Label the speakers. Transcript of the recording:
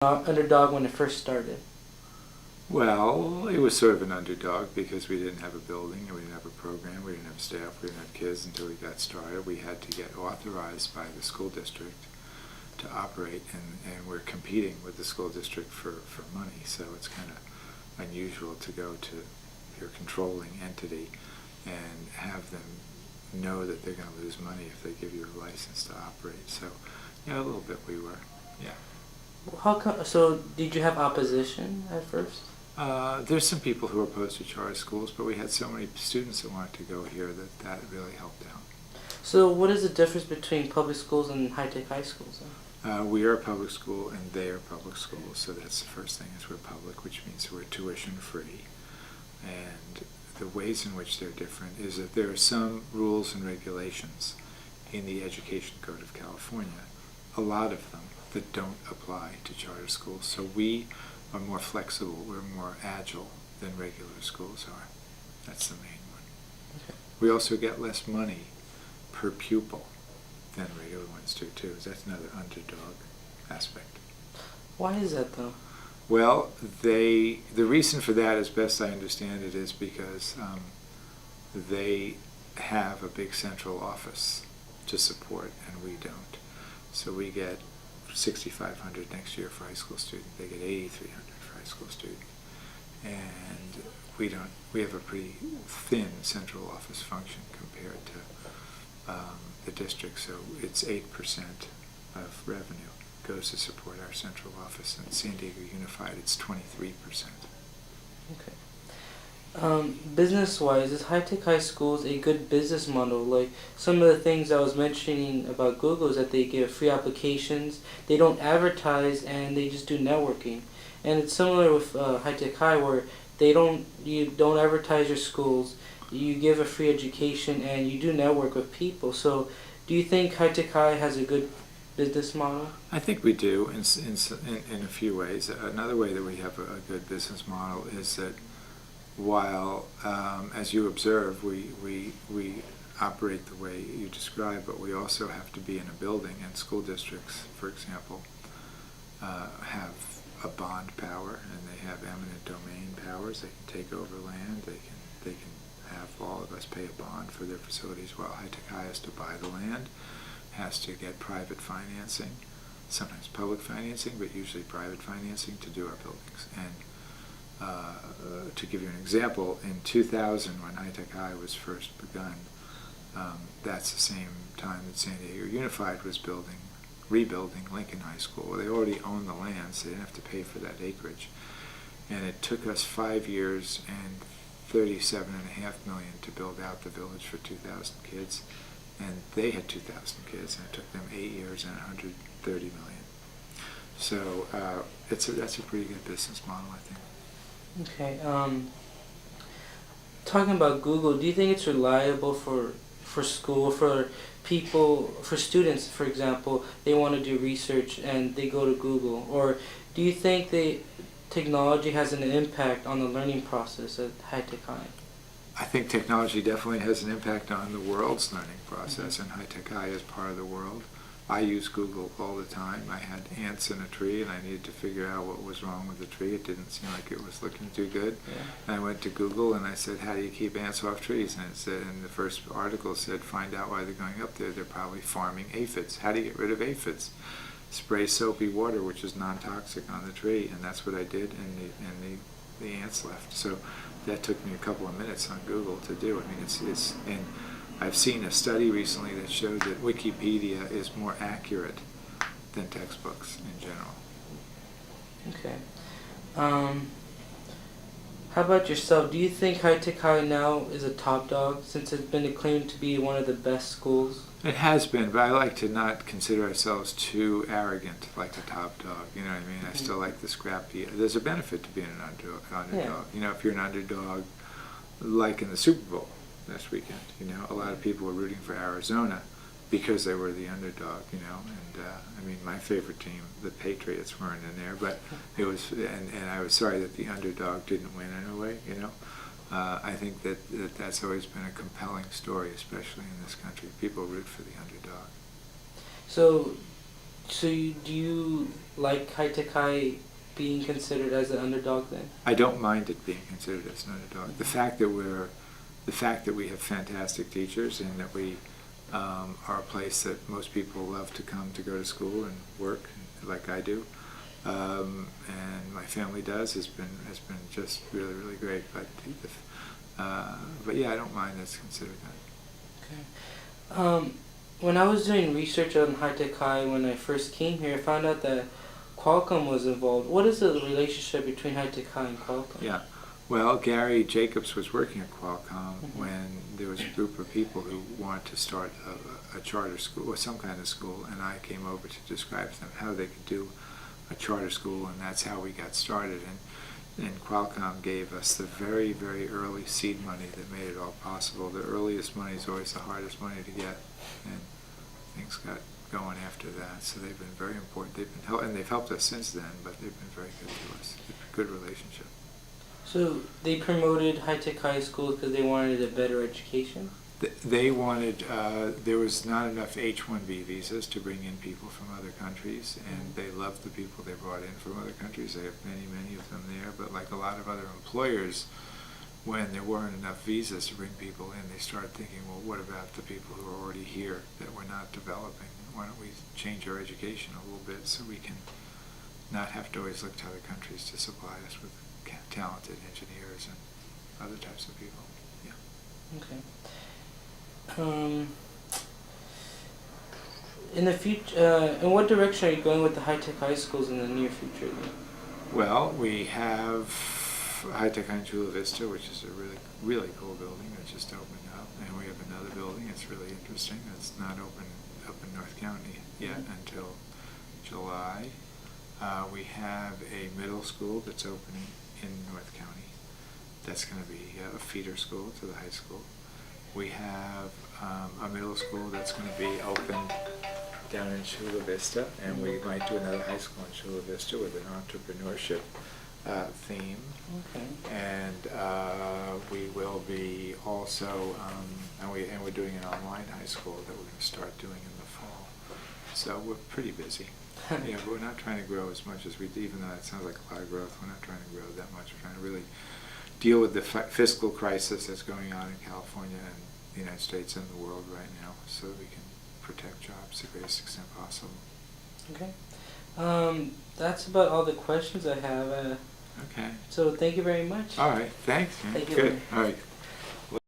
Speaker 1: Underdog when it first started?
Speaker 2: Well, it was sort of an underdog because we didn't have a building and we didn't have a program, we didn't have staff, we didn't have kids until we got started. We had to get authorized by the school district to operate, and we're competing with the school district for money, so it's kind of unusual to go to your controlling entity and have them know that they're going to lose money if they give you a license to operate. So, a little bit we were, yeah.
Speaker 1: How come? So did you have opposition at first?
Speaker 2: There's some people who are opposed to charter schools, but we had so many students that wanted to go here that really helped out.
Speaker 1: So what is the difference between public schools and high-tech high schools then?
Speaker 2: We are a public school and they are public schools, so that's the first thing, is we're public, which means we're tuition free. And the ways in which they're different is that there are some rules and regulations in the Education Code of California, a lot of them, that don't apply to charter schools. So we are more flexible, we're more agile than regular schools are. That's the main one.
Speaker 1: Okay.
Speaker 2: We also get less money per pupil than regular ones do too. That's another underdog aspect.
Speaker 1: Why is that though?
Speaker 2: Well, the reason for that, as best I understand it, is because they have a big central office to support and we don't. So we get $6,500 next year for a high school student. They get $8,300 for a high school student, and we don't. We have a pretty thin central office function compared to the district. So it's 8% of revenue goes to support our central office. And San Diego Unified, it's 23%.
Speaker 1: Okay. Business-wise, is high-tech high schools a good business model? Like some of the things I was mentioning about Google is that they give free applications, they don't advertise, and they just do networking. And it's similar with high-tech high, where you don't advertise your schools, you give a free education, and you do network with people. So, do you think high-tech high has a good business model?
Speaker 2: I think we do in a few ways. Another way that we have a good business model is that while, as you observe, we operate the way you describe, but we also have to be in a building, and school districts, for example, have a bond power, and they have eminent domain powers. They can take over land. They can have all of us pay a bond for their facilities, while high-tech high has to buy the land, has to get private financing, sometimes public financing, but usually private financing to do our buildings. And to give you an example, in 2000, when high-tech high was first begun, that's the same time that San Diego Unified was rebuilding Lincoln High School. Well, they already owned the land, so they didn't have to pay for that acreage. And it took us 5 years and $37.5 million to build out the village for 2,000 kids. And they had 2,000 kids, and it took them 8 years and $130 million. So that's a pretty good business model, I think.
Speaker 1: Okay. Talking about Google, do you think it's reliable for school, for people, for students, for example, they want to do research and they go to Google? Or do you think technology has an impact on the learning process at high-tech high?
Speaker 2: I think technology definitely has an impact on the world's learning process, and high-tech high is part of the world. I use Google all the time. I had ants in a tree, and I needed to figure out what was wrong with the tree. It didn't seem like it was looking too good.
Speaker 1: Yeah.
Speaker 2: And I went to Google, and I said, how do you keep ants off trees? And it said, and the first article said, find out why they're going up there. They're probably farming aphids. How do you get rid of aphids? Spray soapy water, which is non-toxic, on the tree. And that's what I did, and the ants left. So that took me a couple of minutes on Google to do. I mean, it's and I've seen a study recently that showed that Wikipedia is more accurate than textbooks in general.
Speaker 1: Okay. How about yourself? Do you think high-tech high now is a top dog, since it's been acclaimed to be one of the best schools?
Speaker 2: It has been, but I like to not consider ourselves too arrogant, like a top dog. You know what I mean? I still like the scrappy. There's a benefit to being an underdog.
Speaker 1: Yeah.
Speaker 2: You know, if you're an underdog, like in the Super Bowl this weekend, a lot of people were rooting for Arizona because they were the underdog, and I mean, my favorite team, the Patriots, weren't in there, but it was, and I was sorry that the underdog didn't win in a way, I think that's always been a compelling story, especially in this country. People root for the underdog.
Speaker 1: So, do you like High Tech High being considered as an underdog then?
Speaker 2: I don't mind it being considered as an underdog. The fact that we have fantastic teachers and that we are a place that most people love to come to go to school and work, like I do, and my family does, has been just really, really great. But yeah, I don't mind that's considered that.
Speaker 1: Okay. When I was doing research on High Tech High when I first came here, I found out that Qualcomm was involved. What is the relationship between High Tech High and Qualcomm?
Speaker 2: Yeah. Well, Gary Jacobs was working at Qualcomm when there was a group of people who wanted to start a charter school or some kind of school, and I came over to describe to them how they could do a charter school, and that's how we got started. And Qualcomm gave us the very, very early seed money that made it all possible. The earliest money is always the hardest money to get, and things got going after that. So they've been very important. They've helped us since then, but they've been very good to us. Good relationship.
Speaker 1: So they promoted High Tech High School because they wanted a better education?
Speaker 2: They wanted, there was not enough H-1B visas to bring in people from other countries, and they loved the people they brought in from other countries. They have many, many of them there, but like a lot of other employers, when there weren't enough visas to bring people in, they started thinking, well, what about the people who are already here that we're not developing? Why don't we change our education a little bit so we can not have to always look to other countries to supply us with talented engineers and other types of people. Yeah.
Speaker 1: Okay. In the future, in what direction are you going with the High Tech High Schools in the near future then?
Speaker 2: Well, we have High Tech High in Chula Vista, which is a really, really cool building that just opened up, and we have another building that's really interesting that's not open up in North County yet until July. We have a middle school that's opening in North County. That's going to be a feeder school to the high school. We have a middle school that's going to be open down in Chula Vista, and we might do another high school in Chula Vista with an entrepreneurship theme.
Speaker 1: Okay.
Speaker 2: And we will be also, and we're doing an online high school that we're going to start doing in the fall. So we're pretty busy. Yeah, but we're not trying to grow as much as we do, even though it sounds like a lot of growth. We're not trying to grow that much. We're trying to really deal with the fiscal crisis that's going on in California and the United States and the world right now, so that we can protect jobs to the greatest extent possible.
Speaker 1: Okay. That's about all the questions I have.
Speaker 2: Okay.
Speaker 1: So thank you very much.
Speaker 2: All right. Thanks.
Speaker 1: Thank you.
Speaker 2: Good. All right.